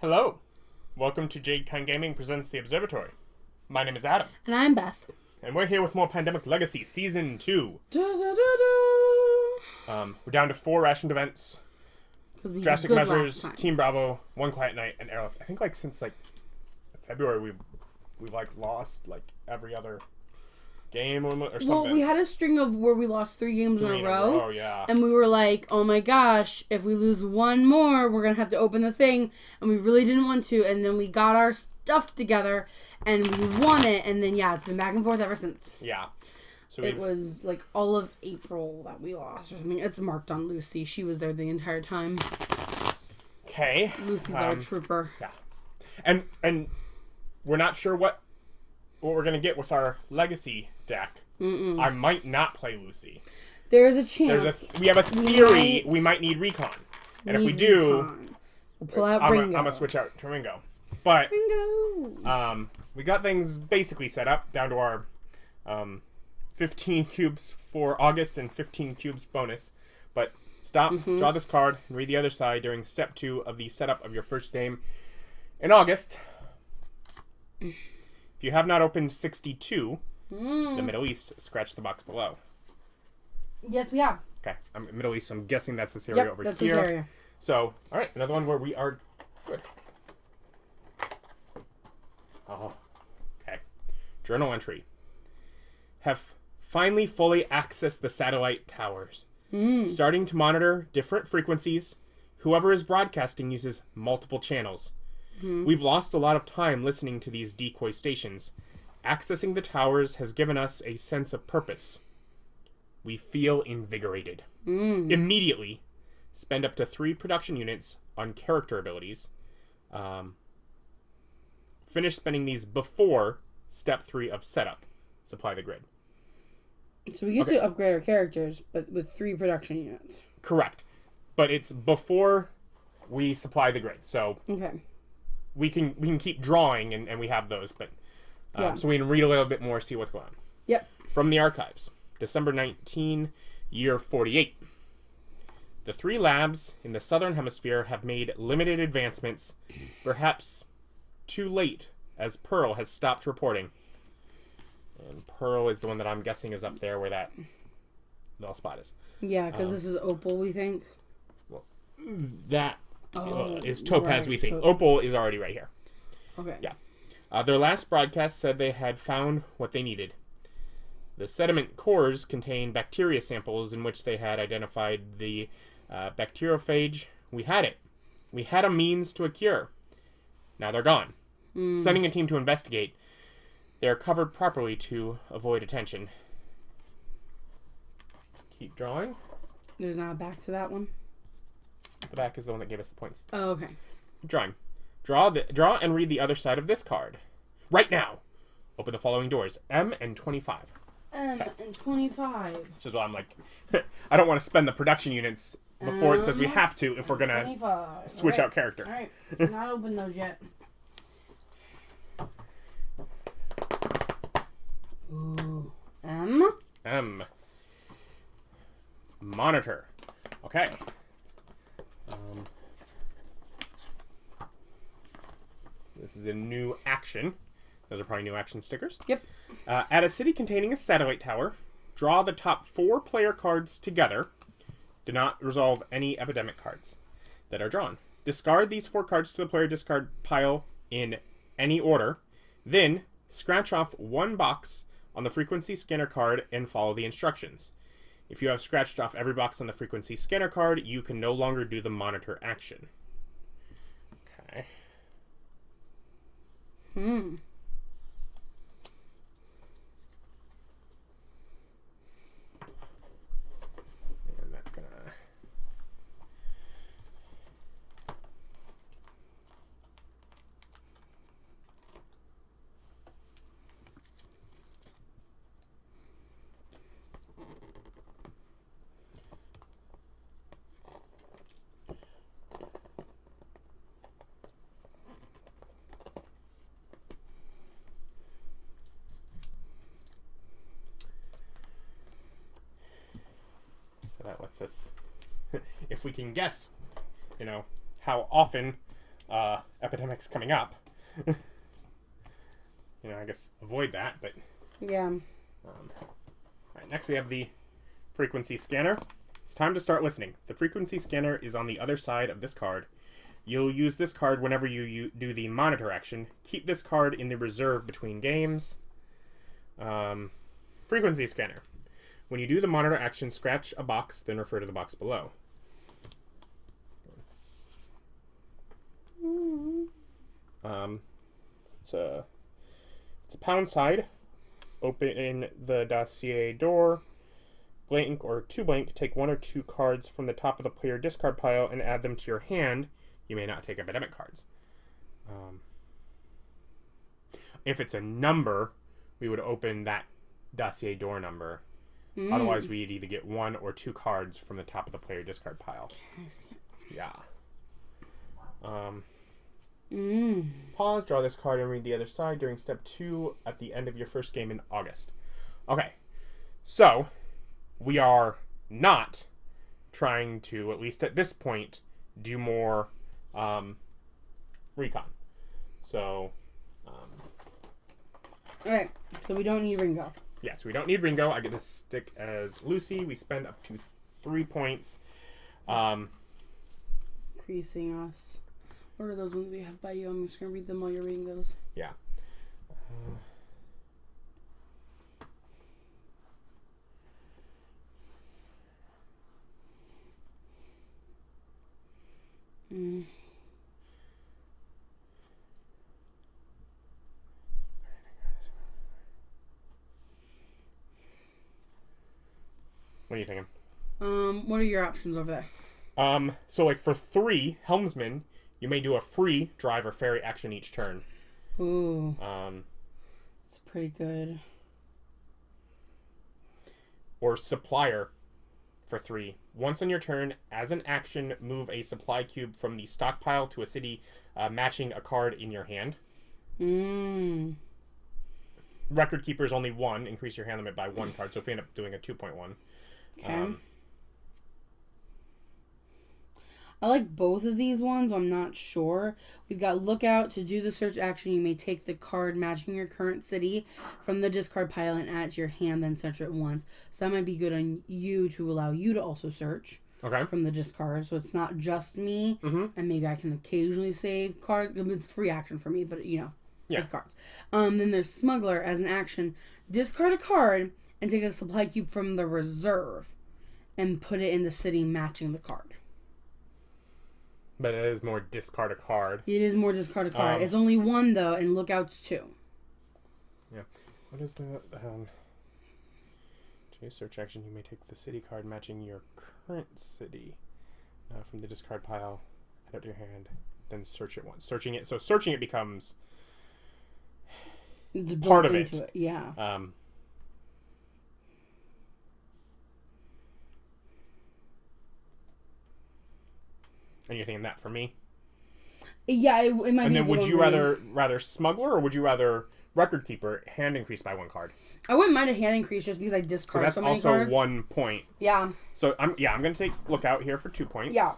Hello. Welcome to Jade Kind Gaming presents The Observatory. My name is Adam. And I'm Beth. And we're here with more Pandemic Legacy Season 2. We're down to 4 rationed events. Drastic Measures, Team Bravo, One Quiet Night, and Airlift. I think since February we've lost every other game or something. Well, we had a string of where we lost 3 games in a row. Oh, yeah. And we were like, oh my gosh, if we lose one more, we're going to have to open the thing. And we really didn't want to. And then we got our stuff together and we won it. And then, it's been back and forth ever since. Yeah. So it was all of April that we lost or something. It's marked on Lucy. She was there the entire time. Okay. Lucy's our trooper. Yeah. And we're not sure what we're going to get with our legacy deck. I might not play Lucy. There's a chance. We have a theory we might need Recon. And if we do, we'll pull out Ringo. I'm going to switch out to Ringo. But Ringo. We got things basically set up down to our 15 cubes for August and 15 cubes bonus. But stop, draw this card, and read the other side during step 2 of the setup of your first game in August. If you have not opened 62, the Middle East, scratch the box below. Yes, we have. Okay, I'm in Middle East, so I'm guessing that's this area over that's here. This area. So, all right, another one where we are good. Oh, okay. Journal entry. Have finally fully accessed the satellite towers. Starting to monitor different frequencies. Whoever is broadcasting uses multiple channels. We've lost a lot of time listening to these decoy stations. Accessing the towers has given us a sense of purpose. We feel invigorated. Immediately, spend up to 3 production units on character abilities. Finish spending these before step 3 of setup. Supply the grid. So we get to upgrade our characters, but with 3 production units. Correct. But it's before we supply the grid. So we can keep drawing, and we have those. But so we can read a little bit more, see what's going on. Yep. From the archives. December 19, year 48. The 3 labs in the southern hemisphere have made limited advancements, perhaps too late, as Pearl has stopped reporting. And Pearl is the one that I'm guessing is up there where that little spot is. Yeah, because this is Opal, we think. Well, that is Topaz, we think. Opal is already right here. Okay. Yeah. Their last broadcast said they had found what they needed. The sediment cores contain bacteria samples in which they had identified the bacteriophage. We had it. We had a means to a cure. Now they're gone. Sending a team to investigate. They are covered properly to avoid attention. Keep drawing. There's not a back to that one? The back is the one that gave us the points. Oh, okay. Keep drawing. Draw and read the other side of this card. Right now. Open the following doors. M and 25. And 25. Which is why I'm like, I don't want to spend the production units before it says we have to if we're going to switch out character. All right. Not open those yet. Ooh. M. Monitor. Okay. This is a new action. Those are probably new action stickers. Yep. At a city containing a satellite tower, draw the top 4 player cards together. Do not resolve any epidemic cards that are drawn. Discard these 4 cards to the player discard pile in any order. Then, scratch off 1 box on the frequency scanner card and follow the instructions. If you have scratched off every box on the frequency scanner card, you can no longer do the monitor action. Okay. And that's gonna... That lets us, if we can guess, how often epidemics coming up. I guess avoid that, but... Yeah. Alright, next we have the frequency scanner. It's time to start listening. The frequency scanner is on the other side of this card. You'll use this card whenever you do the monitor action. Keep this card in the reserve between games. Frequency scanner. When you do the monitor action, scratch a box, then refer to the box below. It's a pound side. Open the dossier door. Blank or two blank. Take one or two cards from the top of the player discard pile and add them to your hand. You may not take epidemic cards. If it's a number, we would open that dossier door number. Otherwise, we'd either get one or two cards from the top of the player discard pile. Yeah. Pause, draw this card, and read the other side during step 2 at the end of your first game in August. Okay. So, we are not trying to, at least at this point, do more recon. So, Alright, so we don't need Ringo. Yeah, so we don't need Ringo. I get to stick as Lucy. We spend up to 3 points. Increasing us. What are those ones we have by you? I'm just going to read them while you're reading those. Yeah. What are you thinking? What are your options over there? So like for 3, Helmsman, you may do a free drive or ferry action each turn. Ooh. It's pretty good. Or Supplier for 3. Once on your turn, as an action, move a supply cube from the stockpile to a city matching a card in your hand. Record Keeper is only 1. Increase your hand limit by 1 card. So if we end up doing a 2.1. Okay. I like both of these ones. I'm not sure. We've got Lookout. To do the search action, you may take the card matching your current city from the discard pile and add it to your hand, then search it once. So that might be good on you to allow you to also search from the discard. So it's not just me, and maybe I can occasionally save cards. It's free action for me, but with cards. Then there's Smuggler. As an action, discard a card and take a supply cube from the reserve and put it in the city matching the card. But it is more discard a card. It is more discard a card. It's only 1, though, and Lookout's 2. Yeah. What is the... Choose search action. You may take the city card matching your current city from the discard pile, add it to your hand, then search it once. Searching it becomes part of it. Yeah. And you're thinking that for me? Yeah, it might be. And then would you rather Smuggler or would you rather Record Keeper hand increase by 1 card? I wouldn't mind a hand increase just because I discard so many cards. That's also 1 point. Yeah. So I'm going to take Lookout here for 2 points. Yeah.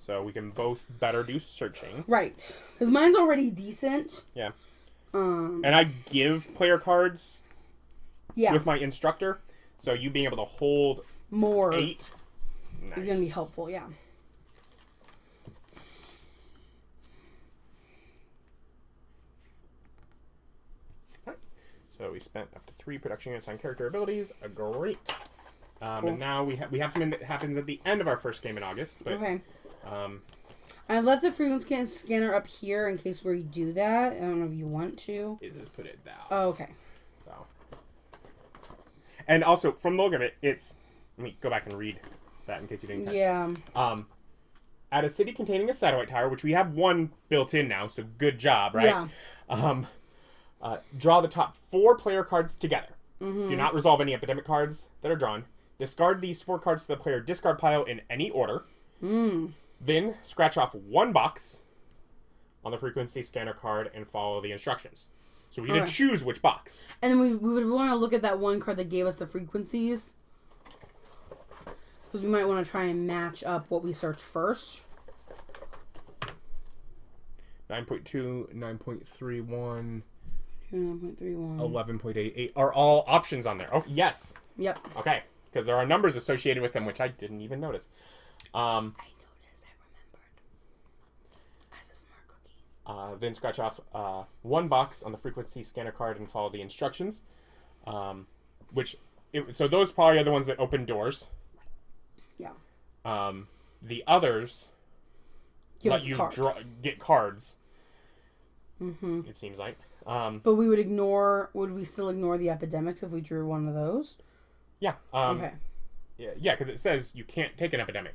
So we can both better do searching. Right. Because mine's already decent. Yeah. And I give player cards with my Instructor. So you being able to hold more 8 is going to be helpful, yeah. So we spent up to 3 production units on character abilities. Great. Cool. And now we have something that happens at the end of our first game in August. But, okay. I left the frequency scanner up here in case we do that. I don't know if you want to. Just put it down. Oh, okay. So. And also, from the look of it, it's... Let me go back and read that in case you didn't catch. Yeah. At a city containing a satellite tower, which we have 1 built in now, so good job, right? Yeah. Draw the top 4 player cards together. Do not resolve any epidemic cards that are drawn. Discard these 4 cards to the player discard pile in any order. Then scratch off 1 box on the frequency scanner card and follow the instructions. So we get to choose which box. And then we would want to look at that 1 card that gave us the frequencies. Because we might want to try and match up what we search first. 9.2, 9.31, 9.31. 11.88 are all options on there. Oh, yes. Yep. Okay, because there are numbers associated with them, which I didn't even notice. I remembered. As a smart cookie. Then scratch off one box on the frequency scanner card and follow the instructions. So those probably are the ones that open doors. Yeah. The others let you get cards. Mm-hmm. It seems like. But would we still ignore the epidemics if we drew one of those? Yeah. Okay. Yeah, because it says you can't take an epidemic.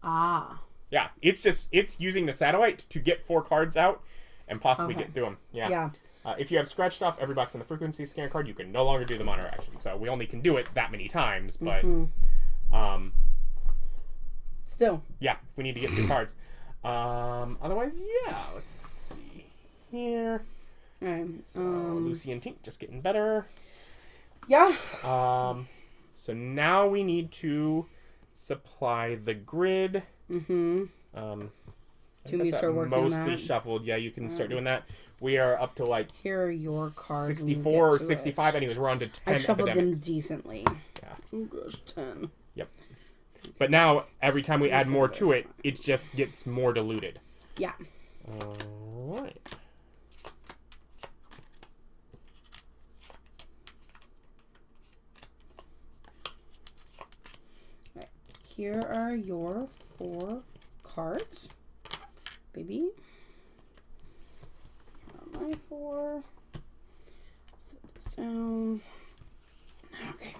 Ah. Yeah, it's using the satellite to get 4 cards out and possibly get through them. Yeah. Yeah. If you have scratched off every box on the frequency scan card, you can no longer do the monitor action. So we only can do it that many times, but still. Yeah, we need to get 2 cards. Otherwise, yeah, let's see here. Alright. So Lucy and Tink just getting better. Yeah. So now we need to supply the grid. Mm-hmm. Do we start working on that? Mostly shuffled. Yeah, you can start doing that. We are up to like here are your cards. 64 or 65. Anyways, we're on to 10 I shuffled epidemics. them decently. Yeah. Oh gosh, 10. Yep. But now every time we add more to it, it just gets more diluted. Yeah. All right. Here are your 4 cards, baby. Here are my 4. Set this down. Okay.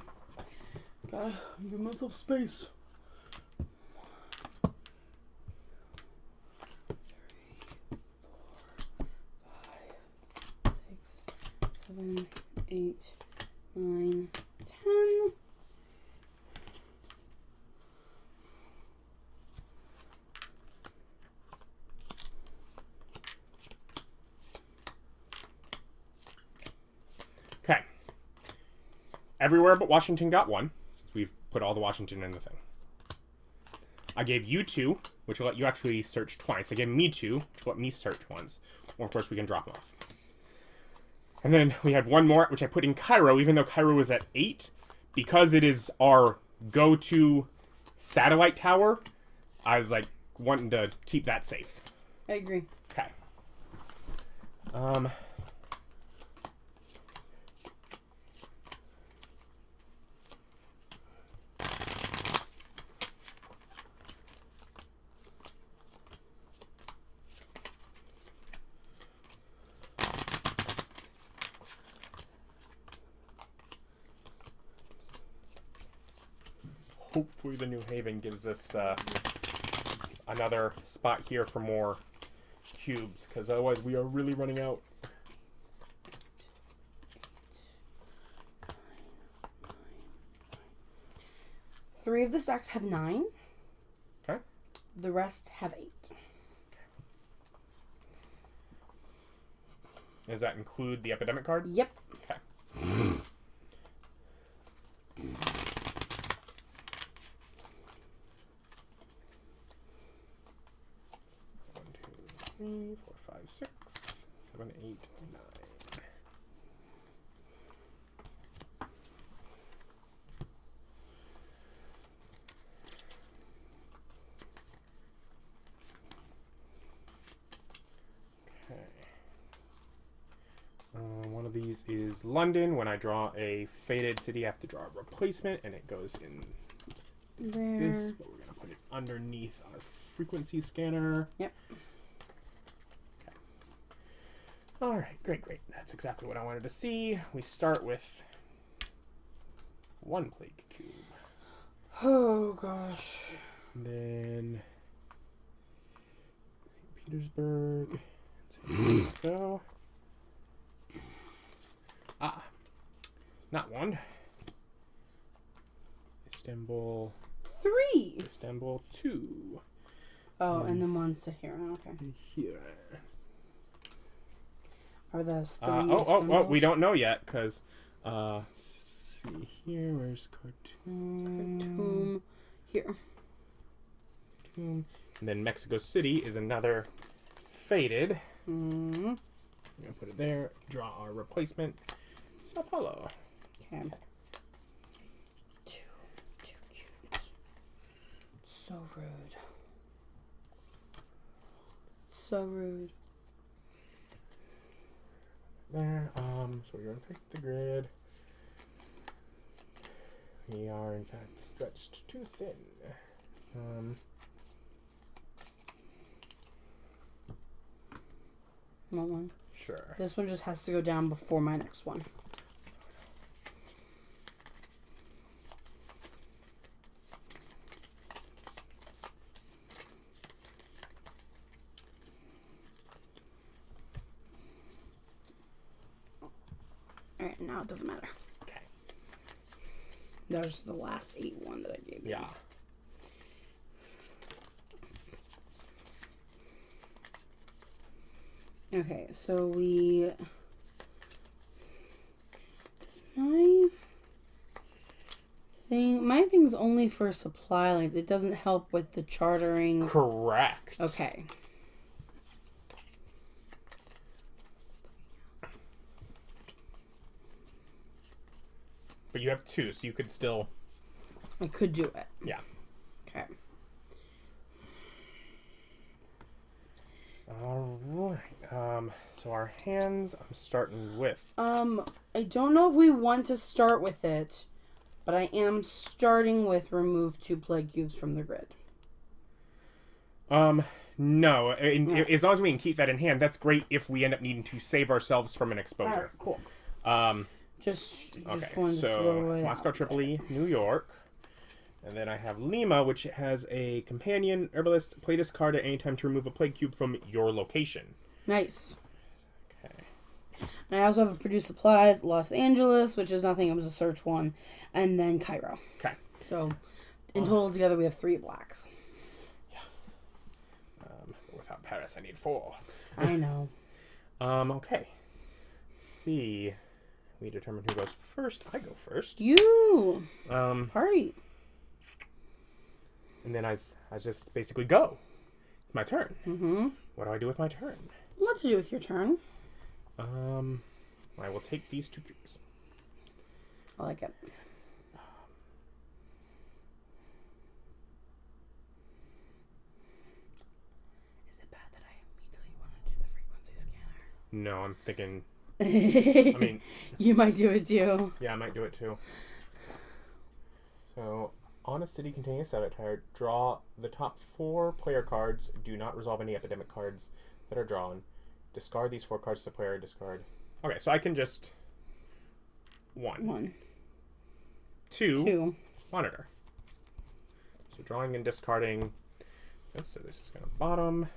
Gotta give myself space. 3, 4, 5, 6, 7, 8, 9, 10. Okay. Everywhere but Washington got 1, since we've put all the Washington in the thing. I gave you 2, which will let you actually search twice. I gave me 2, which will let me search once. Or, of course, we can drop them off. And then we had 1 more, which I put in Cairo, even though Cairo was at 8. Because it is our go-to satellite tower, I was, like, wanting to keep that safe. I agree. Okay. Hopefully the New Haven gives us another spot here for more cubes, because otherwise we are really running out. Three of the stacks have 9. Okay. The rest have 8. Does that include the epidemic card? Yep. Okay. 3, 4, 5, 6, 7, 8, 9. Okay. One of these is London. When I draw a faded city, I have to draw a replacement, and it goes in There. this, but we're going to put it underneath our frequency scanner. Yep. All right, great. That's exactly what I wanted to see. We start with 1 plague cube. Oh gosh. And then St. Petersburg. Let's go. Not 1. Istanbul. 3. Istanbul 2. Oh, and then 1's to here. Okay. Here. Are those 3? Oh, we don't know yet, because, let's see here, where's Khartoum? Here. And then Mexico City is another faded. Mm-hmm. I'm gonna put it there. Draw our replacement. Sao Paulo. Okay. Two cubes. So rude. So rude. There. So we're gonna pick the grid. We are in fact stretched too thin. Want one? Sure. This one just has to go down before my next one. Alright, now it doesn't matter. Okay. That was just the last 8 one that I gave you. Yeah. Okay, so my thing's only for supply lines. It doesn't help with the chartering. Correct. Okay. But you have 2, so you could still. I could do it. Yeah. Okay. All right. So our hands. I'm starting with. I don't know if we want to start with it, but I am starting with remove 2 plague cubes from the grid. No. As long as we can keep that in hand, that's great. If we end up needing to save ourselves from an exposure. Cool. Just Okay. wanted to throw So it Moscow, out. Tripoli, New York. And then I have Lima, which has a companion herbalist. Play this card at any time to remove a plague cube from your location. Nice. Okay. And I also have produce supplies, Los Angeles, which is nothing. It was a search one, and then Cairo. Okay. So, in total together, we have 3 blacks. Yeah. Without Paris, I need 4. I know. Okay. Let's see. We determine who goes first. I go first. You party. And then I just basically go. It's my turn. Mm-hmm. What do I do with my turn? What to do with your turn? I will take these 2 cubes. I like it. Is it bad that I immediately want to do the frequency scanner? No, I'm thinking. I mean, you might do it too. yeah, I might do it too. So, on a city containing a satire, draw the top 4 player cards. Do not resolve any epidemic cards that are drawn. Discard these 4 cards to the player. Discard. Okay, so I can just 1, 2, monitor. So drawing and discarding. So this is going to bottom.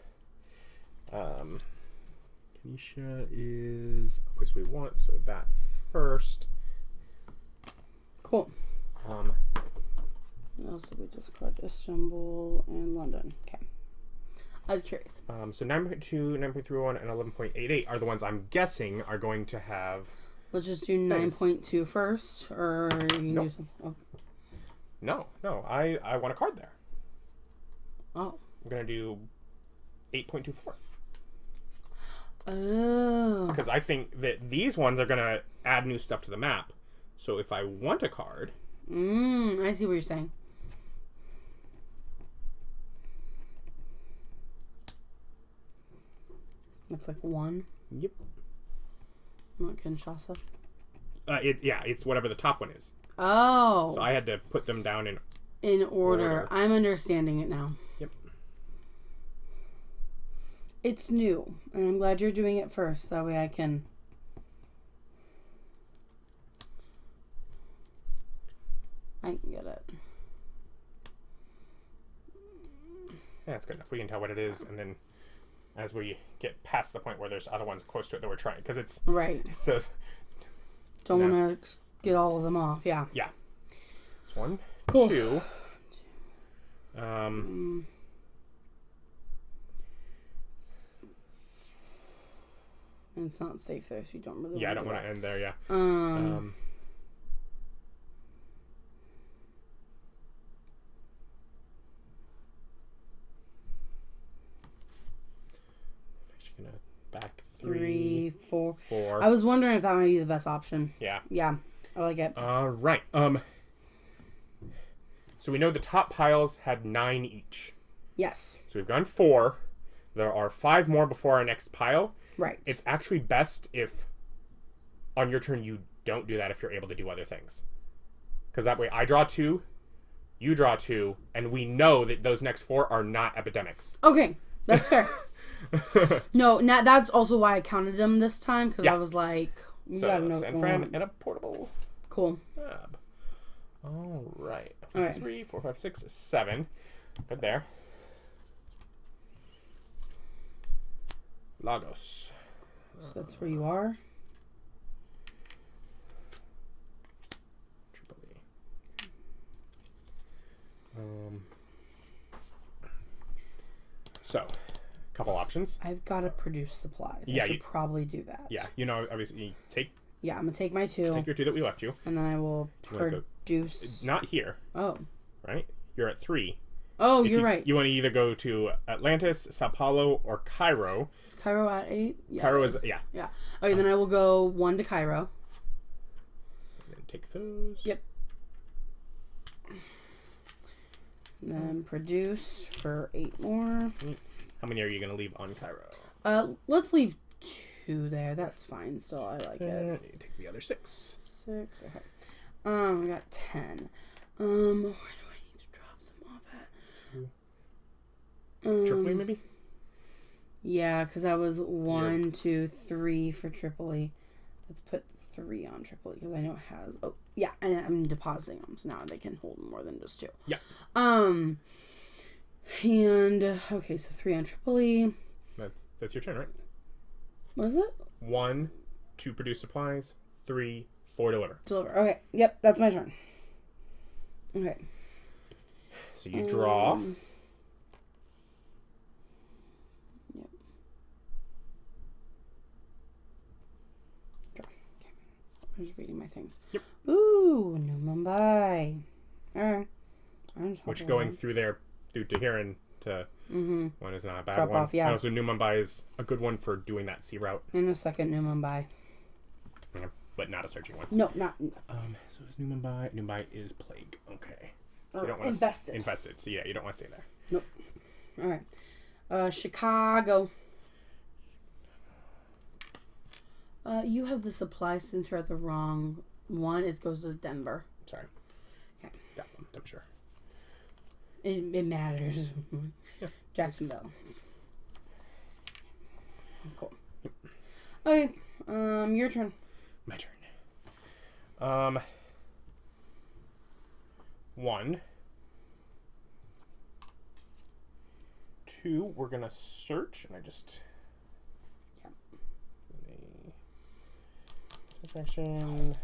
Kenisha is a place we want, so that first. Cool. Also, we discard Istanbul and London. Okay. I was curious. So 9.2, 9.31, and 11.88 are the ones I'm guessing are going to have. Let's just do 9.2 first, or you can do some. Oh. No. I want a card there. Oh. I'm gonna do 8.24. Oh. Because I think that these ones are gonna add new stuff to the map. So if I want a card. I see what you're saying. Looks like 1. Yep. Not Kinshasa. It's whatever the top one is. Oh. So I had to put them down in order. I'm understanding it now. Yep. It's new, and I'm glad you're doing it first. That way I can. I can get it. Yeah, that's good enough. We can tell what it is, and then as we get past the point where there's other ones close to it that we're trying, because it's right. It's those. Don't want to get all of them off. Yeah. Yeah. It's 1, cool. 2. And it's not safe there, so you don't really. Yeah, I don't want to end there. Yeah. back 3, 4. 4. I was wondering if that might be the best option. Yeah. Yeah, I like it. Right. So we know the top piles had 9 each. Yes. So we've gone 4. There are 5 more before our next pile. Right. It's actually best if on your turn you don't do that if you're able to do other things. Because that way I draw 2, you draw 2, and we know that those next 4 are not epidemics. Okay, that's fair. No, that's also why I counted them this time, because I was like, you gotta know what's going on. And a portable Cool. tab. All right. All right. 3, 4, 5, 6, 7. Good there. Lagos. So that's where you are. Tripoli. So, couple options. I've got to produce supplies. Yeah, I should probably do that. Yeah, obviously, you take Yeah, I'm going to take my 2. your 2 that we left you. And then I will You wanna go- produce... Not here, Oh. right? You're at 3. Oh, If you're right. You want to either go to Atlantis, Sao Paulo, or Cairo. Is Cairo at 8? Yeah, Cairo it is, yeah. Yeah. Okay, then I will go 1 to Cairo. And then take those. Yep. And then produce for 8 more. How many are you going to leave on Cairo? Let's leave 2 there. That's fine. Still, I like it. You take the other 6. 6. Okay. I got 10. Where do I need to drop some off at? Tripoli, maybe? Yeah, because that was 1, 2, 3 for Tripoli. Let's put 3 on Tripoli because I know it has. Oh, yeah, and I'm depositing them, so now they can hold more than just 2. Yeah. And okay, so 3 on Tripoli. That's your turn, right? Was it? 1 to produce supplies. 3, 4 deliver. Deliver. Okay. Yep, that's my turn. Okay. So you draw. Yep. Draw. Okay. I'm just reading my things. Yep. Ooh, New Mumbai. Alright. Which going through there, through Tehran to one is not a bad Drop one. off, yeah. And also New Mumbai is a good one for doing that sea route. In a second, New Mumbai. Yeah, but not a searching one. No, not. So it's New Mumbai. New Mumbai is plague. Okay. So you don't want Invested. Infested. So yeah, you don't want to stay there. Nope. Alright. Chicago. You have the supply center at the wrong one. It goes to Denver. Sorry. Okay. That one, I'm sure. It matters. Yeah. Jacksonville. Cool. Okay. Your turn. My turn. 1. 2, we're gonna search, and I just. Yeah. Section.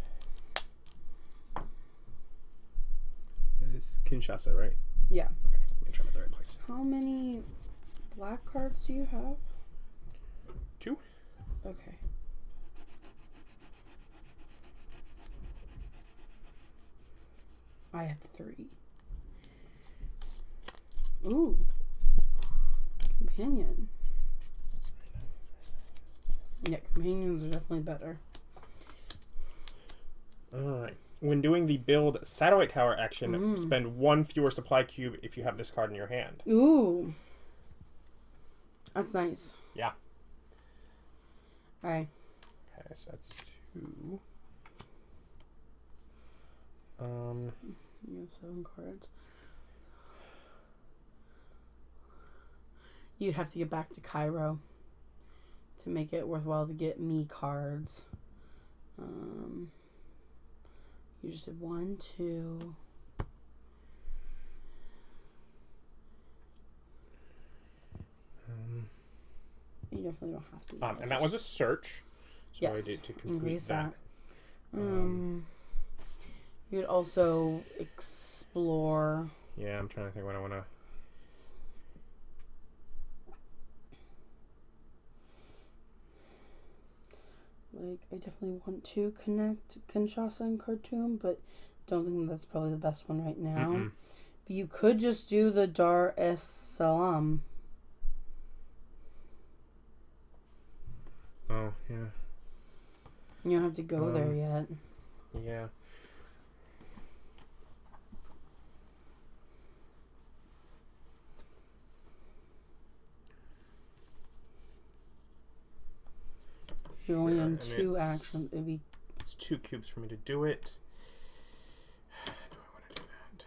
It's Kinshasa, right? Yeah. Okay, make sure I'm at the right place. How many black cards do you have? 2. Okay. I have 3. Ooh. Companion. Yeah, companions are definitely better. Alright. When doing the build satellite tower action, spend 1 fewer supply cube if you have this card in your hand. Ooh. That's nice. Yeah. Alright. Okay, so that's 2. You have 7 cards. You'd have to get back to Cairo to make it worthwhile to get me cards. You just did 1, 2. You definitely don't have to. And that was a search. So Yes. I did to complete Increase that. You could also explore. Yeah, I'm trying to think what I want to. Like, I definitely want to connect Kinshasa and Khartoum, but don't think that's probably the best one right now. But you could just do the Dar es Salaam. Yeah. You don't have to go there yet. Yeah. You're only in 2 actions. It'd be... It's 2 cubes for me to do it. Do I want to do that?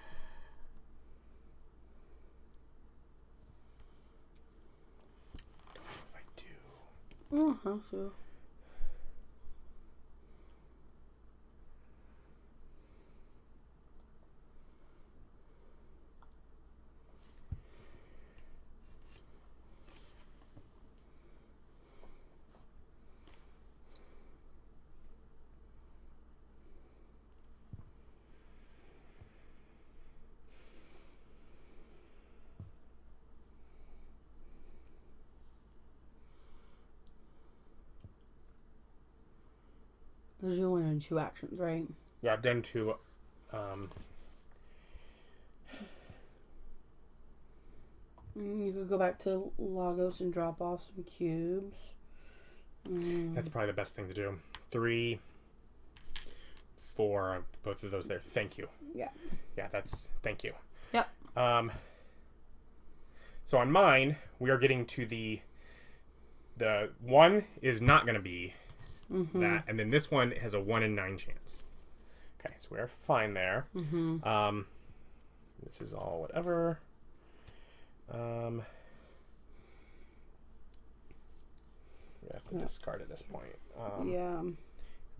I don't know if I do. Oh, how so? Because you're only in 2 actions, right? Yeah, I've done 2. You could go back to Lagos and drop off some cubes. That's probably the best thing to do. 3, 4, both of those there. Thank you. Yeah. Yeah, thank you. Yep. So on mine, we are getting to the 1 is not going to be that, and then this one has a 1 in 9 chance. Okay, so we're fine there. This is all whatever. We have to discard at this point. Yeah.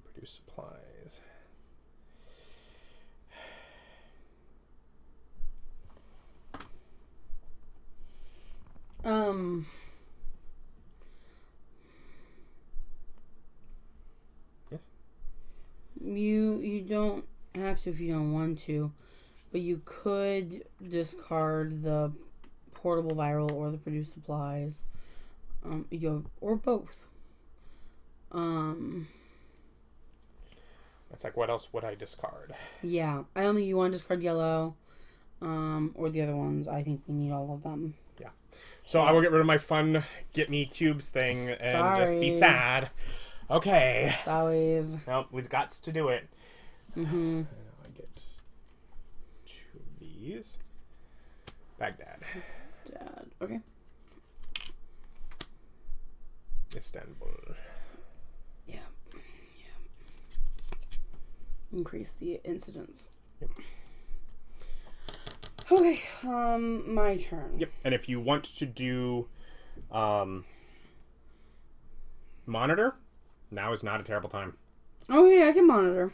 Produce supplies. Yes. You don't have to if you don't want to, but you could discard the portable viral or the produce supplies, or both. It's like, what else would I discard? Yeah, I don't think you want to discard yellow, or the other ones. I think we need all of them. Yeah. So I will get rid of my fun get me cubes thing and just be sad. Okay. It's always. Well, we've got to do it. Mm-hmm. I get 2 of these. Baghdad. Dad. Okay. Istanbul. Yeah. Increase the incidence. Yep. Okay. My turn. Yep. And if you want to do monitor, now is not a terrible time. Oh yeah, I can monitor.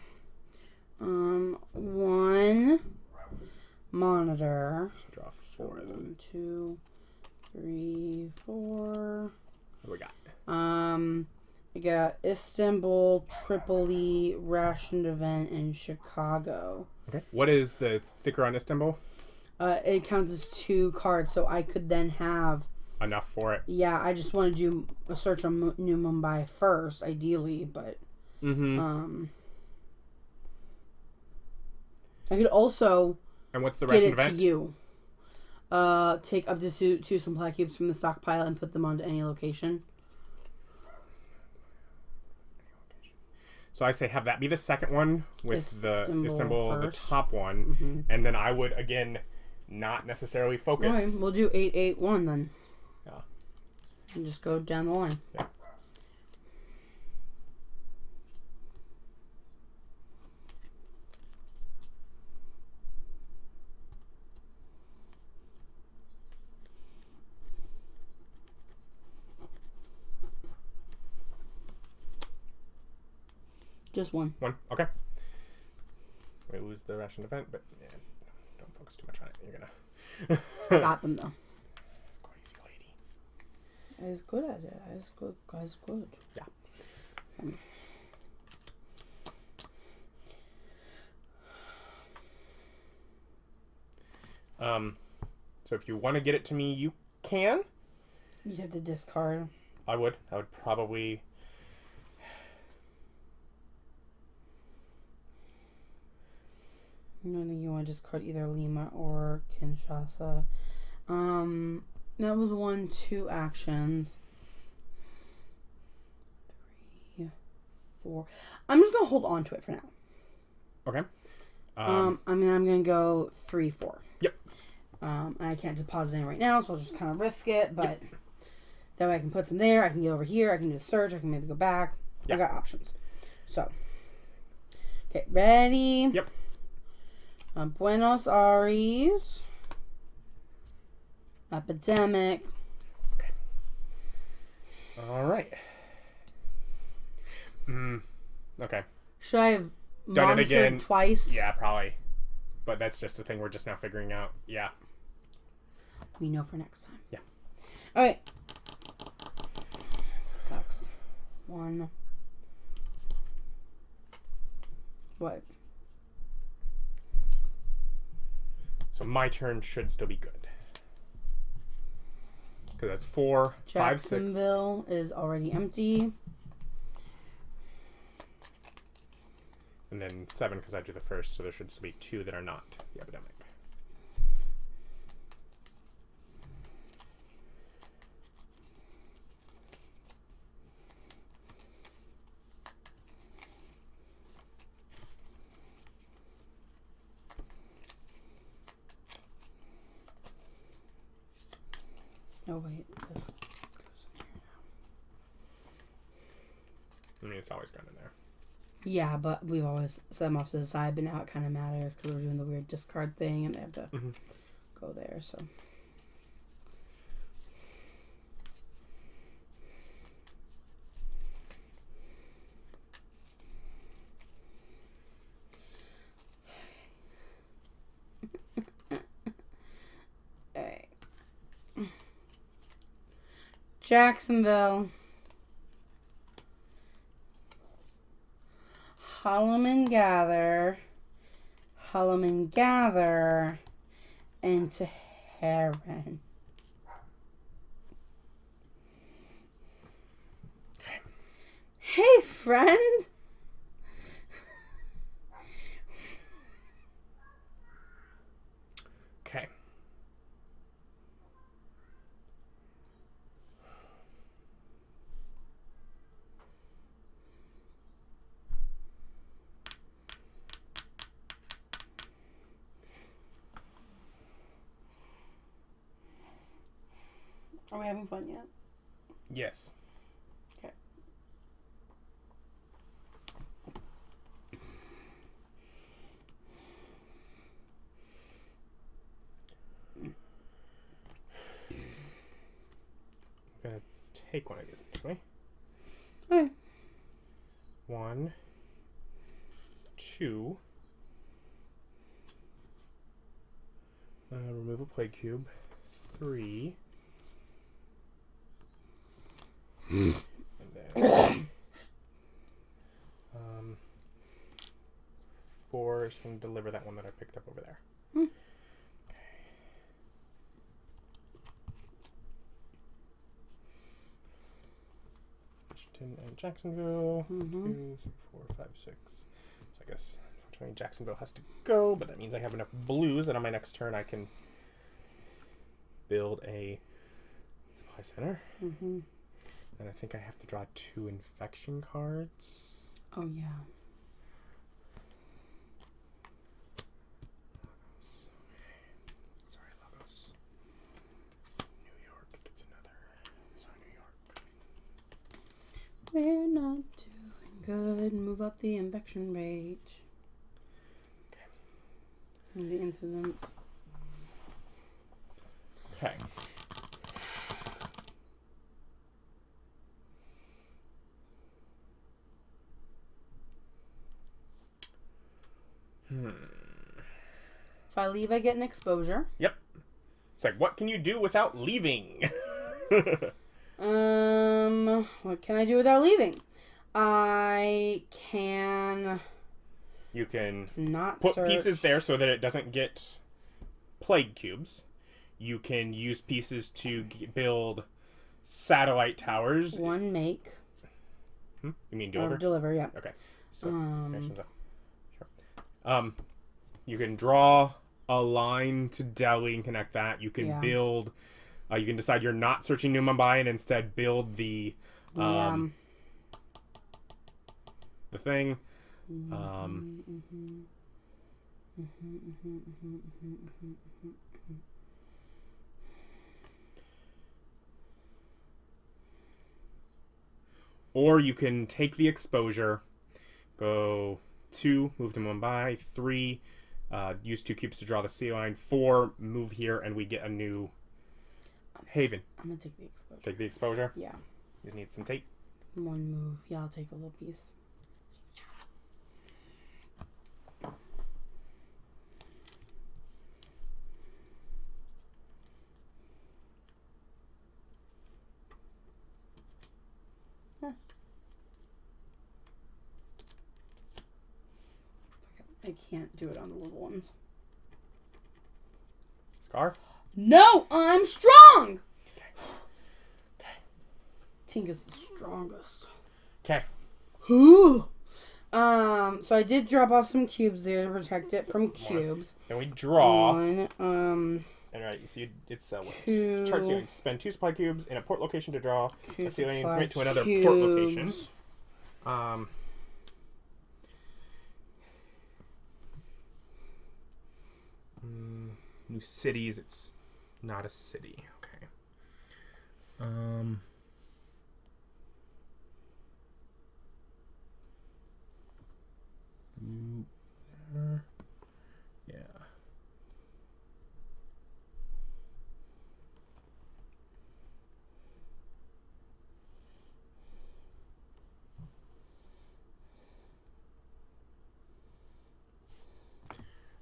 1 monitor. So draw 4 of them. 1, 2, 3, 4. What do we got? I got Istanbul, Tripoli, Ration Event, and Chicago. Okay. What is the sticker on Istanbul? It counts as 2 cards, so I could then have Enough for it. Yeah, I just want to do a search on New Mumbai first, ideally, but I could also And what's the get Russian it event? to you. Take up to 2 supply cubes from the stockpile and put them onto any location. So I say have that be the second one with the Istanbul, the first. top one, and then I would again not necessarily focus. Okay, we'll do 881 then. Yeah. And just go down the line. Yeah. Just 1. 1. Okay. We lose the Russian event, but yeah, don't focus too much on it. You're gonna. Got them though. This crazy lady. I was good at it. I was good. Guys, good. Yeah. So if you want to get it to me, you can. You'd have to discard. I would. I would probably. I don't think you want to discard either Lima or Kinshasa. That was 1, 2 actions. 3, 4. I'm just going to hold on to it for now. Okay. I'm going to go 3, 4. Yep. I can't deposit any right now, so I'll just kind of risk it, but that way I can put some there. I can get over here. I can do a search. I can maybe go back. Yep. I got options. So, okay, ready? Yep. Buenos Aires. Epidemic. Okay. All right. Okay. Should I have Done it again twice? Yeah, probably. But that's just the thing we're just now figuring out. Yeah. We know for next time. Yeah. All right. Sucks. 1. What? So my turn should still be good. Because that's 4, 5, 6. Jacksonville is already empty. And then 7 because I do the first, so there should still be 2 that are not the epidemic. Oh wait, this goes in here now. I mean, it's always gone in there. Yeah, but we've always set them off to the side, but now it kind of matters because we're doing the weird discard thing and they have to go there, so. Alright. Jacksonville. Hullum and gather, into Heron. Hey, friend. Okay. Are we having fun yet? Yes. Okay. I'm going to take one of these, actually. Okay. 1, 2. Remove a plague cube. 3. And then 4 is going to deliver that one that I picked up over there. Okay. Washington and Jacksonville. 2, 3, 4, 5, 6. So I guess unfortunately Jacksonville has to go, but that means I have enough blues that on my next turn I can build a supply center. And I think I have to draw 2 infection cards. Oh, yeah. Sorry, Logos. New York gets another. Sorry, New York. We're not doing good. Move up the infection rate. And the incidents. Okay. If I leave, I get an exposure. Yep. It's like, what can you do without leaving? What can I do without leaving? I can... You can not put search. pieces there so that it doesn't get plague cubes. You can use pieces to build satellite towers. 1 make. You mean deliver? Deliver, yeah. Okay. So, sure. You can draw a line to Delhi and connect that. You can build. You can decide you're not searching New Mumbai and instead build the. the thing. Or you can take the exposure, go 2, move to Mumbai, 3, use 2 cubes to draw the sea line, 4, move here, and we get a new haven. I'm going to take the exposure. Take the exposure? Yeah. You need some tape. 1 move. Yeah, I'll take a little piece. I can't do it on the little ones. Scar? No, I'm strong! Okay. Tink is the strongest. Okay. Whew. So I did drop off some cubes there to protect it from cubes. Then we draw. 1, And right, so it's what? 2. Chart ceiling. Spend 2 supply cubes in a port location to draw a ceiling. Commit to another cubes. port location. New cities. It's not a city. Okay. Yeah.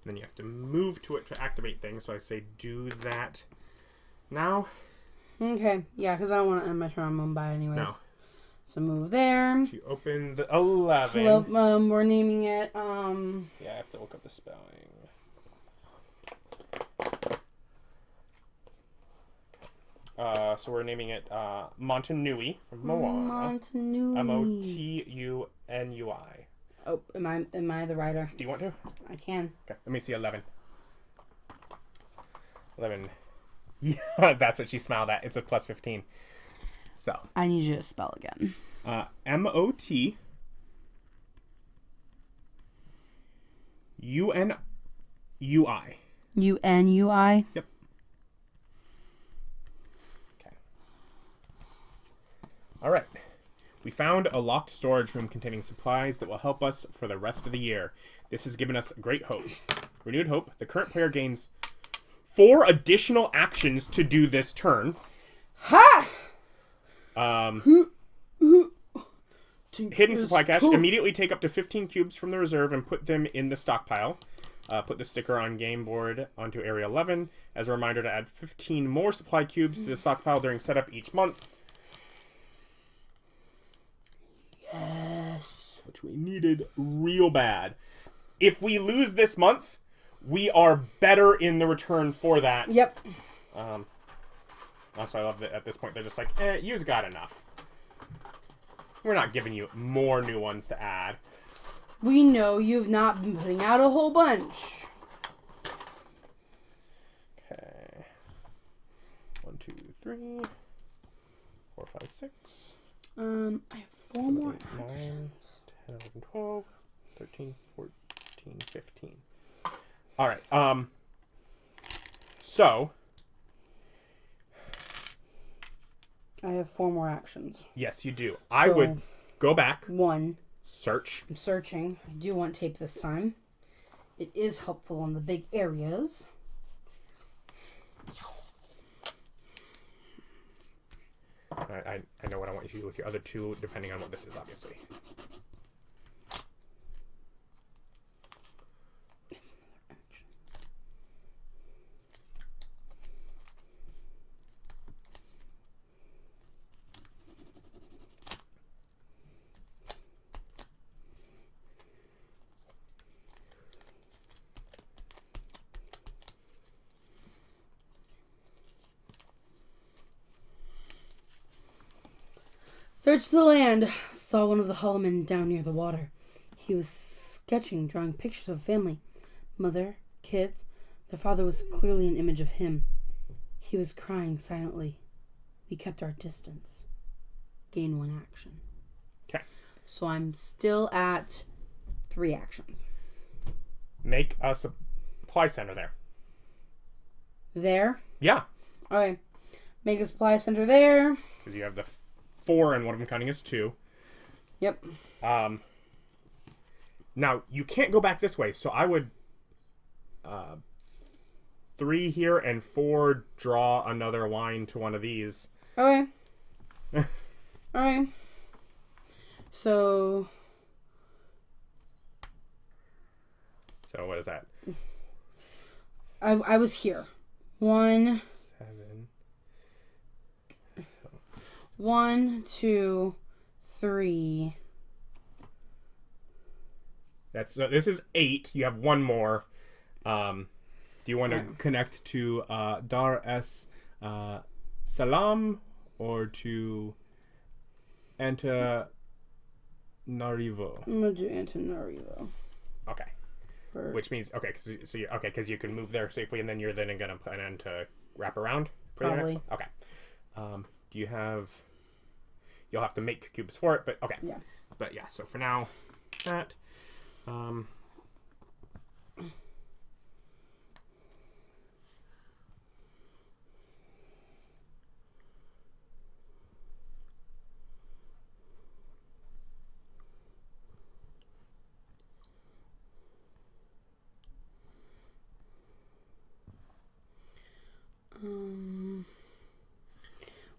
Then you have to move to it to activate things. So I say do that now. Okay. Yeah, because I don't want to end my turn on Mumbai anyways. No. So move there. So you open the 11. Hello, we're naming it, Yeah, I have to look up the spelling. So we're naming it Montanui from Moana. Montanui. Motunui. Oh, am I the writer? Do you want to? I can. Okay, let me see 11. 11. Yeah, that's what she smiled at. It's a plus 15. So. I need you to spell again. Motunui. Unui. Yep. Okay. All right. We found a locked storage room containing supplies that will help us for the rest of the year. This has given us great hope. Renewed hope. The current player gains 4 additional actions to do this turn. Ha! Hidden supply cache. Immediately take up to 15 cubes from the reserve and put them in the stockpile. Put the sticker on game board onto area 11 as a reminder to add 15 more supply cubes to the stockpile during setup each month. Yes. Which we needed real bad. If we lose this month, we are better in the return for that. Yep. Also, I love that at this point they're just like, you've got enough. We're not giving you more new ones to add. We know you've not been putting out a whole bunch. Okay. 1, 2, 3, 4, 5, 6. I have 4 more actions. 10, 11, 12, 13, 14, 15. All right. So. I have 4 more actions. Yes, you do. I would go back. 1. Search. I'm searching. I do want tape this time. It is helpful in the big areas. I know what I want you to do with your other 2, depending on what this is, obviously. It's another action. Searched the land. Saw one of the Hollomen down near the water. He was sketching, drawing pictures of a family. Mother, kids. Their father was clearly an image of him. He was crying silently. We kept our distance. Gain 1 action. Okay. So I'm still at 3 actions. Make a supply center there. There? Yeah. Okay. Make a supply center there. Because you have the 4 and one of them counting as 2. Yep. Now, you can't go back this way, so I would 3 here and 4 draw another line to one of these. Okay. Alright. So what is that? I was here. 1, 7. 1, 2, 3. This is 8. You have one more. Do you want to connect to Dar es Salaam or to Antananarivo? I'm gonna do Antananarivo. Okay. Which means because you can move there safely, and then you're then gonna plan to wrap around. Probably. Okay. Do you have? You'll have to make cubes for it, but okay. Yeah. But yeah. So for now, that.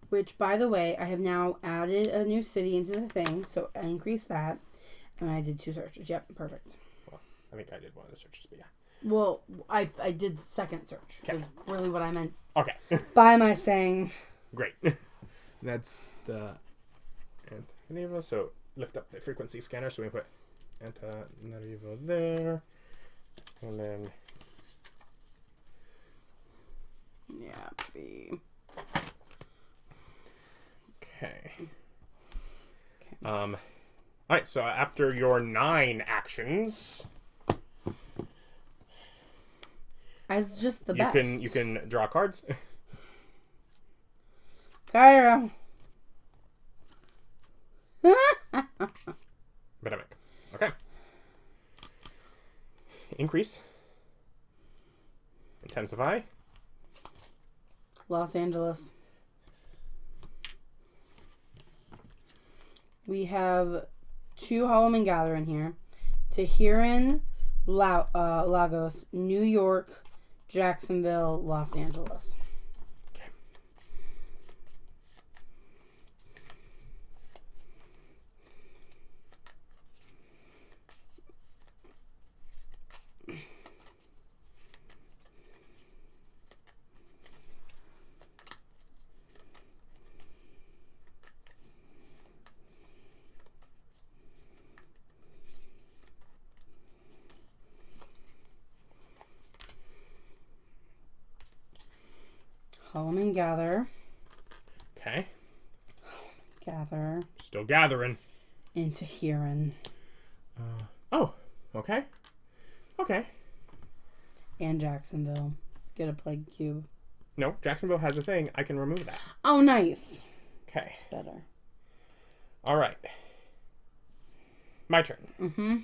Which, by the way, I have now added a new city into the thing, so I increased that, and I did 2 searches. Yep, perfect. Well, I think I did one of the searches, but yeah. Well, I did the second search. Okay. Is really what I meant. Okay. By my saying. Great. That's the Antananarivo. So lift up the frequency scanner. So we put Antananarivo there, and then B. Okay. All right. So after your 9 actions, As just the best. you can draw cards. Kyra. Epidemic. Okay. Increase. Intensify. Los Angeles. We have 2 Holloman Gather in here. Tehran, Lagos, New York, Jacksonville, Los Angeles. Okay. Holloman Gather. Okay. Gather. Still gathering. Into Tehran. Oh. Okay. Okay. And Jacksonville. Get a plague cube. No, Jacksonville has a thing. I can remove that. Oh, nice. Okay. It's better. All right. My turn. Mm-hmm.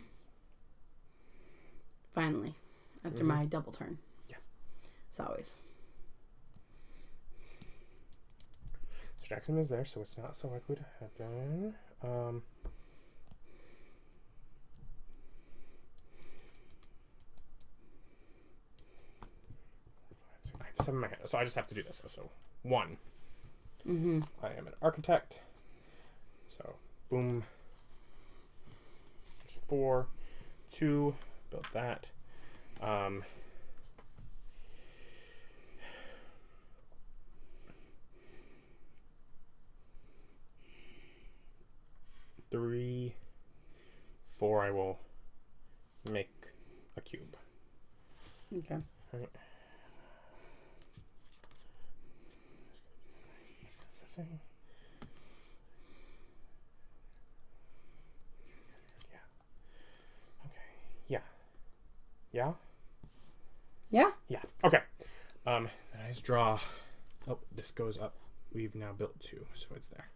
Finally. After my double turn. Yeah. As always. So Jackson is there, so it's not so likely to happen. 7 in my head. So I just have to do this. So 1. Mm-hmm. I am an architect. So boom. 4. 2. Build that. 3. 4. I will make a cube. Okay. All right. Thing. Yeah. Okay. Yeah. Yeah. Yeah. Yeah. Okay. Then I just draw. Oh, this goes up. We've now built 2, so it's there.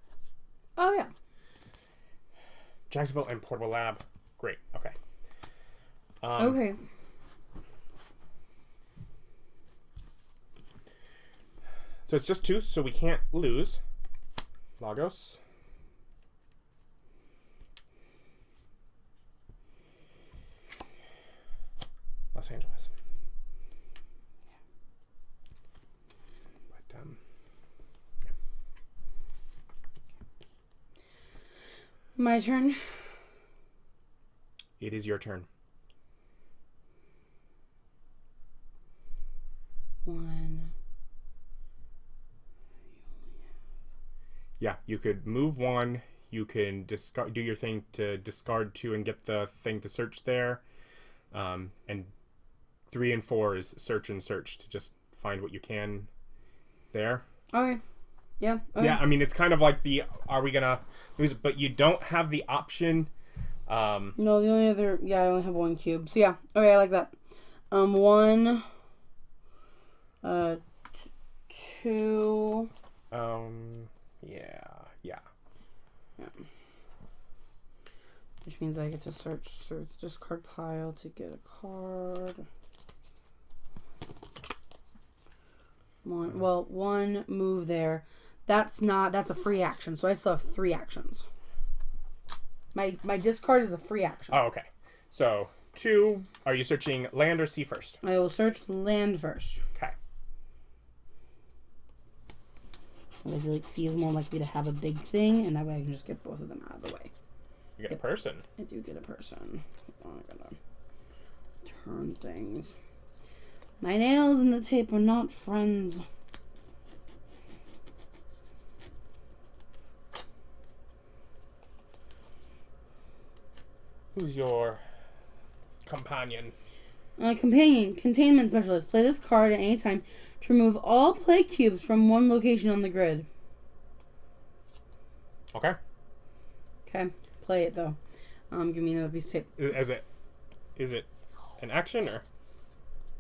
Oh, yeah. Jacksonville and Portable Lab. Great. Okay. Okay. So it's just 2, so we can't lose. Lagos. Los Angeles. But, My turn. it is your turn. 1. Yeah, you could move 1. You can discard, do your thing to discard 2 and get the thing to search there. And 3 and 4 is search and search to just find what you can there. Okay. Yeah. Okay. Yeah, I mean, it's kind of like are we going to lose it? But you don't have the option. No, the only other... Yeah, I only have 1 cube. So, yeah. Okay, I like that. 1... 2... Yeah. Which means I get to search through the discard pile to get a card. 1 move there. That's a free action, so I still have 3 actions. My discard is a free action. Oh, okay. So, 2, are you searching land or sea first? I will search land first. Okay. I feel like sea is more likely to have a big thing, and that way I can just get both of them out of the way. You get a person. I do get a person. Oh, I gotta turn things. My nails and the tape are not friends. Who's your companion? Companion, containment specialist. Play this card at any time to remove all play cubes from one location on the grid. Okay. Okay, play it though. Give me another piece of tape. Is it an action or?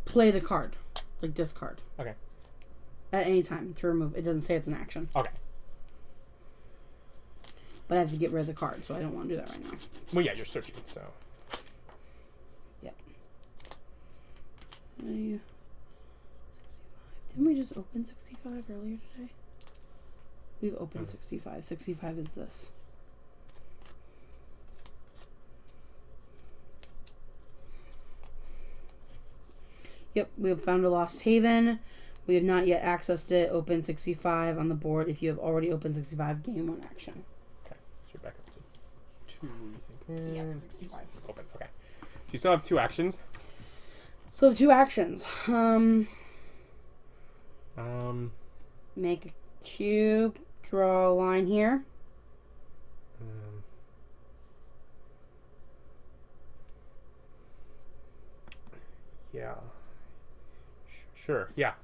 Play the card, like discard. Okay. At any time to remove. It doesn't say it's an action. Okay. But I have to get rid of the card, so I don't want to do that right now. Well, yeah, you're searching, so. Yep. Didn't we just open 65 earlier today? We've opened 65. 65 is this. Yep, we have found a lost haven. We have not yet accessed it. Open 65 on the board. If you have already opened 65, gain 1 action. Okay, so you're back up to 2, you think? Yeah, 65. Open, okay. So you still have 2 actions. So 2 actions. Make a cube. Draw a line here. Yeah. Sure. Yeah.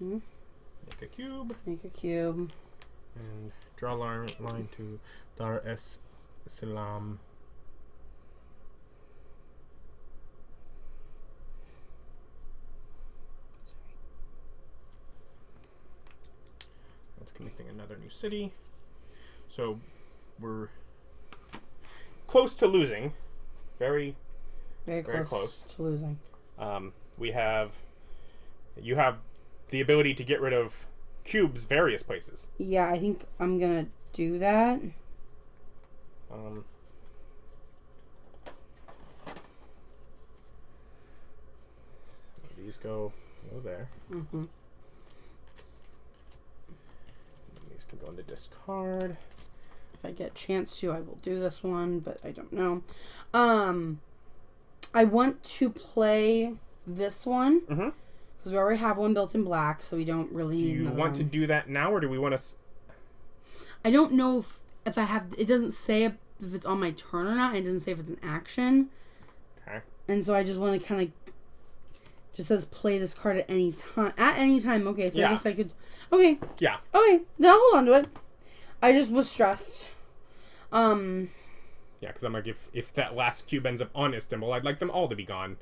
Make a cube. Make a cube. And draw a line to Dar es Salaam. That's connecting another new city. So we're close to losing. Very close to losing. You have the ability to get rid of cubes various places. Yeah, I think I'm gonna do that. These go there. Mm-hmm. These can go into discard. If I get a chance to, I will do this one, but I don't know. I want to play this one. Mm-hmm. Because we already have one built in black, so we don't really need another one. Do you want to do that now, or do we want to... I don't know if I have... It doesn't say if it's on my turn or not. It doesn't say if it's an action. Okay. And so I just want to kind of... Just says play this card at any time. At any time. Okay, so yeah. I guess I could... Okay. Yeah. Okay. Then I'll hold on to it. I just was stressed. Yeah, because I'm like, if that last cube ends up on Istanbul, I'd like them all to be gone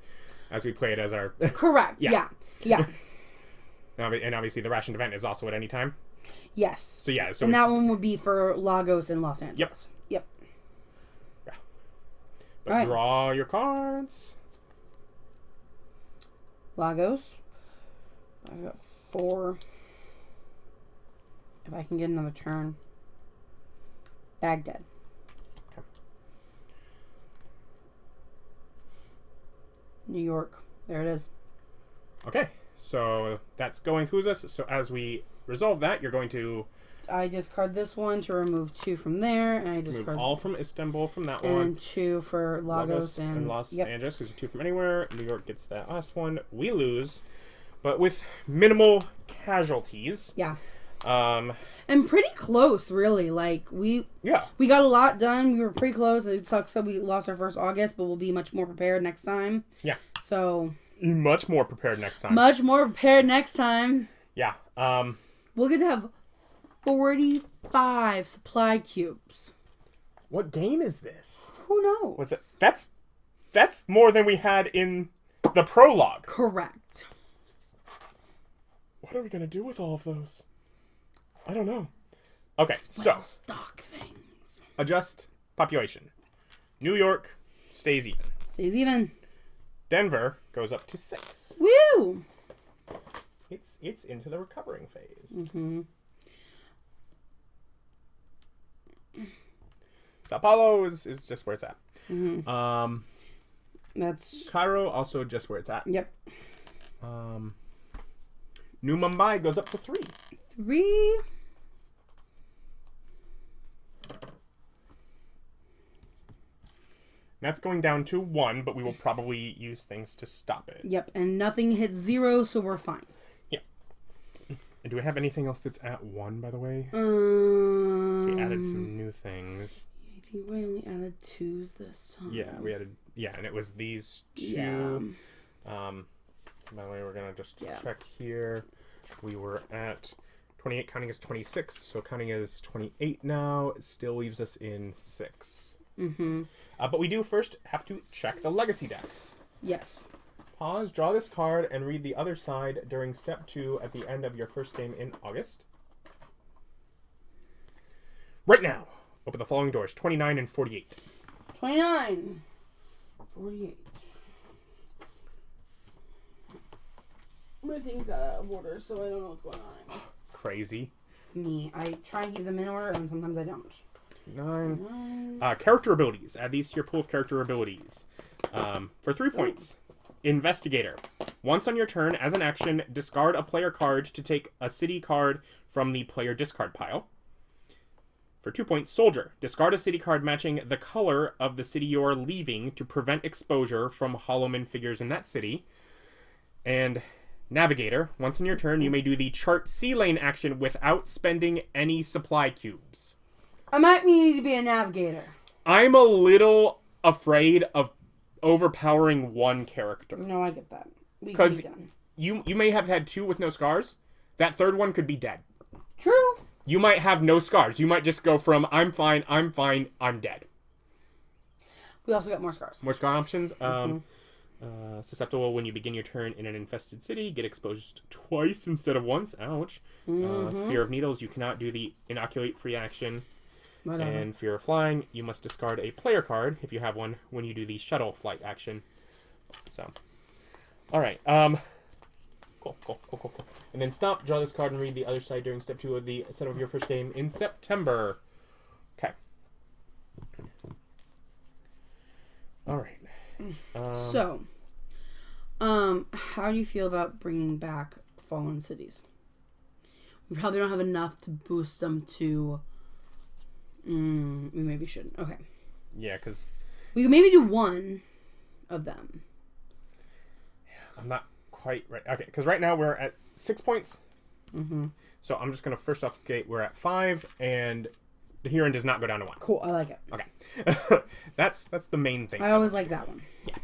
as we play it as our... Correct. Yeah. And obviously the rationed event is also at any time. Yes. So yeah, and that one would be for Lagos and Los Angeles. Yep. Yeah. But draw your cards. Lagos. I got 4. If I can get another turn. Baghdad. Okay. New York. There it is. Okay. So that's going through us. So as we resolve that, you're going to... I discard this one to remove 2 from there, and I discard... Remove all from Istanbul from that one. And 2 for Lagos and Los Angeles, because 2 from anywhere. New York gets that last one. We lose, but with minimal casualties. Yeah. And pretty close, really. Like, we got a lot done. We were pretty close. It sucks that we lost our first August, but we'll be much more prepared next time. Yeah. So... Much more prepared next time. Much more prepared next time. Yeah. We'll get to have 45 supply cubes. What game is this? Who knows? Was it? That's more than we had in the prologue. Correct. What are we gonna do with all of those? I don't know. Okay, so stock things. Adjust population. New York stays even. Stays even. Denver goes up to 6. Woo! It's into the recovering phase. Mm-hmm. Sao Paulo is just where it's at. Mm-hmm. That's Cairo also just where it's at. Yep. New Mumbai goes up to 3. 3. That's going down to 1, but we will probably use things to stop it. Yep, and nothing hits 0, so we're fine. Yeah. And do we have anything else that's at 1, by the way? So we added some new things. I think we only added 2s this time. Yeah, we added... Yeah, and it was these 2. Yeah. By the way, we're going to just check here. We were at 28, counting as 26, so counting as 28 now. It still leaves us in 6. Mm-hmm. But we do first have to check the legacy deck. Yes. Pause, draw this card, and read the other side during step 2 at the end of your first game in August. Right now, open the following doors, 29 and 48. 29. 48. My things got out of order, so I don't know what's going on. Crazy. It's me. I try and keep them in order, and sometimes I don't. 9. Character abilities. Add these to your pool of character abilities. For 3 points. Investigator. Once on your turn, as an action, discard a player card to take a city card from the player discard pile. For 2 points, Soldier. Discard a city card matching the color of the city you are leaving to prevent exposure from Hollowman figures in that city. And Navigator. Once on your turn, you may do the chart C lane action without spending any supply cubes. I might need to be a navigator. I'm a little afraid of overpowering one character. No, I get that. Because you may have had 2 with no scars. That third one could be dead. True. You might have no scars. You might just go from I'm fine, I'm dead. We also got more scars. More scar options. Susceptible when you begin your turn in an infested city. Get exposed twice instead of once. Ouch. Fear of needles. You cannot do the inoculate free action. Whatever. And fear of flying. You must discard a player card, if you have one, when you do the shuttle flight action. So. Alright. Cool. And then stop, draw this card, and read the other side during step 2 of the set of your first game in September. Okay. Alright. How do you feel about bringing back fallen cities? We probably don't have enough to boost them to... we maybe shouldn't. Okay. Yeah, because... We could maybe do 1 of them. I'm not quite right. Okay, because right now we're at 6 points. Mm-hmm. So I'm just going to first off, we're at 5, and the Huron does not go down to 1. Cool, I like it. Okay. That's the main thing. I always like that one. Yeah.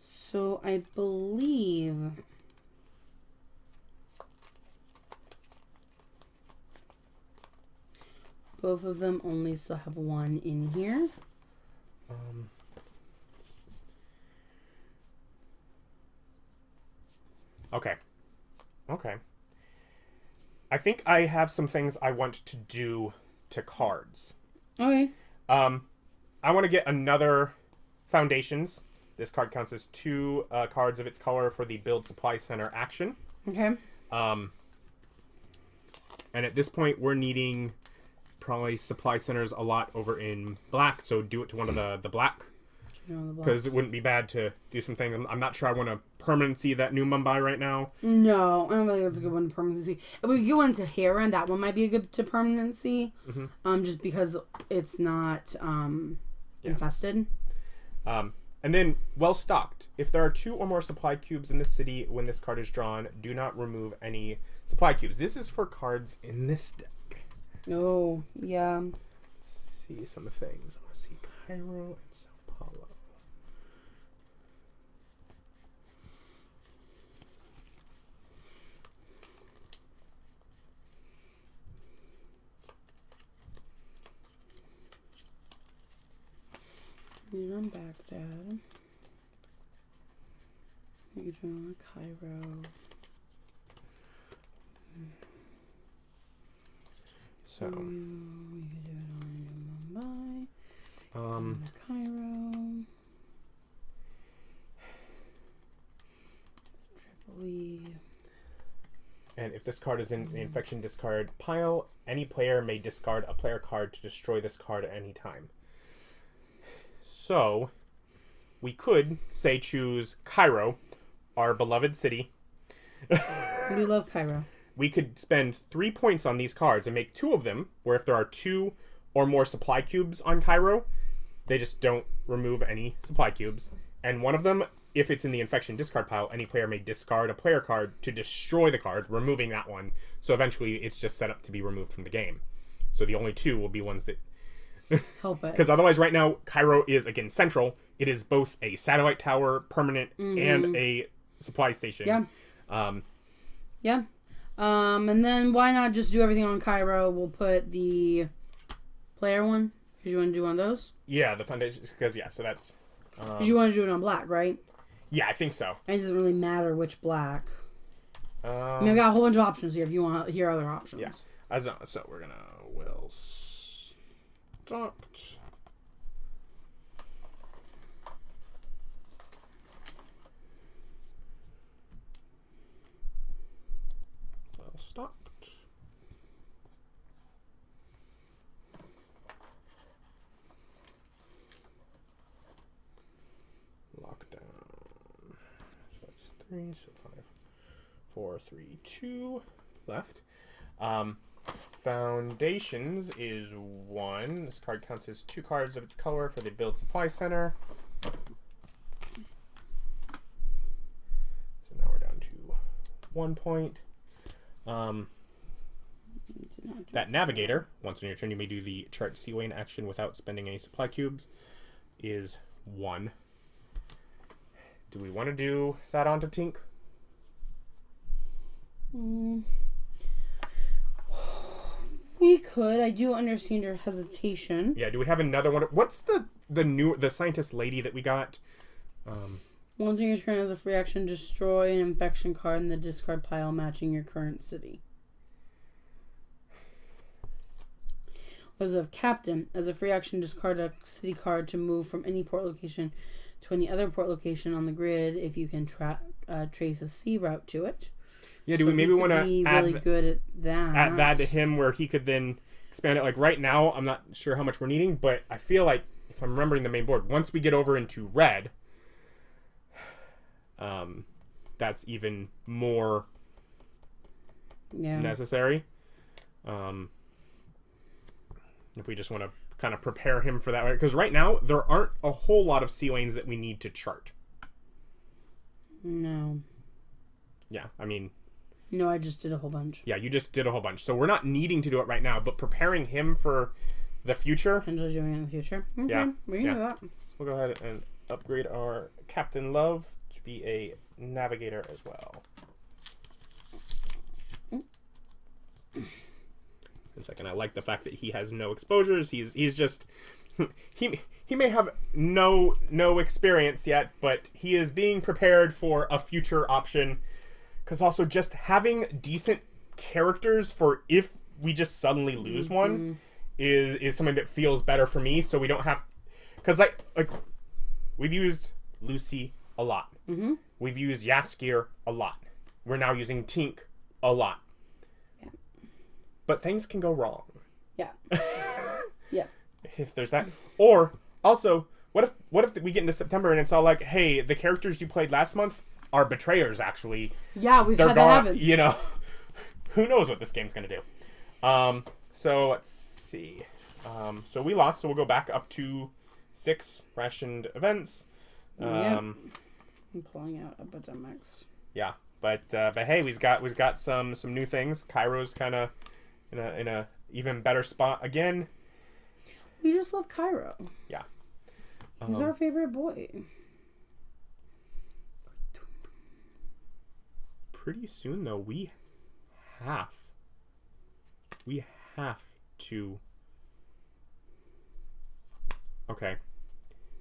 So I believe Both of them only still have one in here. Okay. I think I have some things I want to do to cards. Okay. I want to get another Foundations. This card counts as 2 cards of its color for the Build Supply Center action. Okay. And at this point, we're needing probably Supply Centers a lot over in black, so do it to one of the black. Because it wouldn't be bad to do some things. I'm not sure I want to permanency that new Mumbai right now. No, I don't think that's a good one to permanency. If we go into Heron, that one might be a good to permanency. Just because it's not infested. And then, well stocked. If there are 2 or more supply cubes in the city when this card is drawn, do not remove any supply cubes. This is for cards in this deck. Oh, yeah. Let's see some things. I want to see Cairo and Sao Paulo. You're on Baghdad. You're doing Cairo. So. You can do it on Mumbai. Cairo. Tripoli. And if this card is in the infection discard pile, any player may discard a player card to destroy this card at any time. So, we could, say, choose Cairo, our beloved city. We love Cairo. We could spend 3 points on these cards and make 2 of them, where if there are 2 or more supply cubes on Cairo, they just don't remove any supply cubes. And one of them, if it's in the infection discard pile, any player may discard a player card to destroy the card, removing that one. So eventually it's just set up to be removed from the game. So the only 2 will be ones that... Help it. Because otherwise right now, Cairo is, again, central. It is both a satellite tower, permanent, and a supply station. Yeah. And then why not just do everything on Cairo? We'll put the player one. Because you want to do one of those? Yeah, the foundation. Because, yeah, so that's... Because you want to do it on black, right? Yeah, I think so. And it doesn't really matter which black. I mean, I've got a whole bunch of options here if you want to hear other options. Yeah. So we're going to... Will stocked. Well stocked. Lockdown. So that's 3, so 5, 4, 3, 2 left. Foundations is 1. This card counts as 2 cards of its color for the Build Supply Center. So now we're down to 1 point. That Navigator, once on your turn you may do the chart Seawayn action without spending any supply cubes, is 1. Do we want to do that onto Tink? We could. I do understand your hesitation. Yeah, do we have another one? What's the scientist lady that we got? Once on your turn as a free action, destroy an infection card in the discard pile matching your current city. As a captain, as a free action, discard a city card to move from any port location to any other port location on the grid if you can trace a sea route to it. Yeah, do we maybe want to add really good at that? Add that to him where he could then expand it. Like right now, I'm not sure how much we're needing, but I feel like if I'm remembering the main board, once we get over into red, that's even more necessary. If we just want to kind of prepare him for that, because right now there aren't a whole lot of sea lanes that we need to chart. No. Yeah, I mean. No, I just did a whole bunch. Yeah, you just did a whole bunch. So we're not needing to do it right now, but preparing him for the future. Potentially doing it in the future. Okay, yeah. We can do that. We'll go ahead and upgrade our Captain Love to be a navigator as well. It's like, and I like the fact that he has no exposures. He's just he may have no experience yet, but he is being prepared for a future option. Because also just having decent characters for if we just suddenly lose one is something that feels better for me. So we don't have, because like we've used Lucy a lot. Mm-hmm. We've used Yaskir a lot. We're now using Tink a lot. Yeah. But things can go wrong. Yeah. Yeah. If there's that, or also, what if we get into September and it's all like, hey, the characters you played last month are betrayers, actually. Yeah, we've had that happen. You know, who knows what this game's going to do. So let's see. So we lost, so we'll go back up to 6 rationed events. I'm pulling out epidemics. Yeah, but hey, we've got some new things. Cairo's kind of in a even better spot again. We just love Cairo. Yeah. He's our favorite boy. Pretty soon, though, we have to... Okay.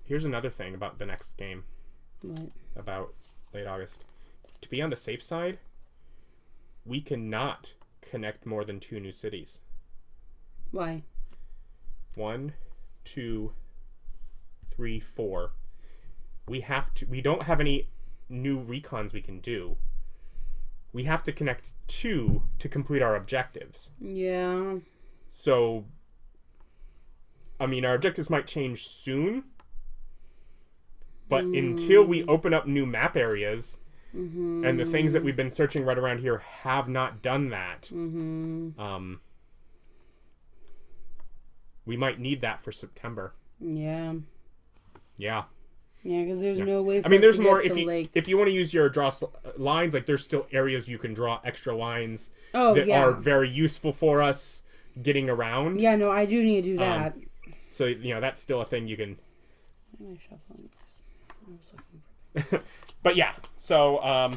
Here's another thing about the next game. What? About late August. To be on the safe side, we cannot connect more than 2 new cities. Why? 1, 2, 3, 4. We don't have any new recons we can do. We have to connect 2 to complete our objectives. Yeah. So, I mean, our objectives might change soon. But until we open up new map areas, and the things that we've been searching right around here have not done that, we might need that for September. Yeah. Yeah. Yeah, because there's no way for I mean, there's us to more, get to if you want to use your lines, like, there's still areas you can draw extra lines that are very useful for us getting around. Yeah, no, I do need to do that. So, you know, that's still a thing you can... Why am I shuffling this? I was looking for... But yeah, so,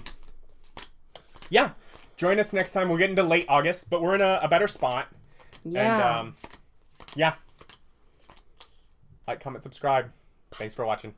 yeah. Join us next time. We'll get into late August, but we're in a better spot. Yeah. And, yeah. Like, comment, subscribe. Thanks for watching.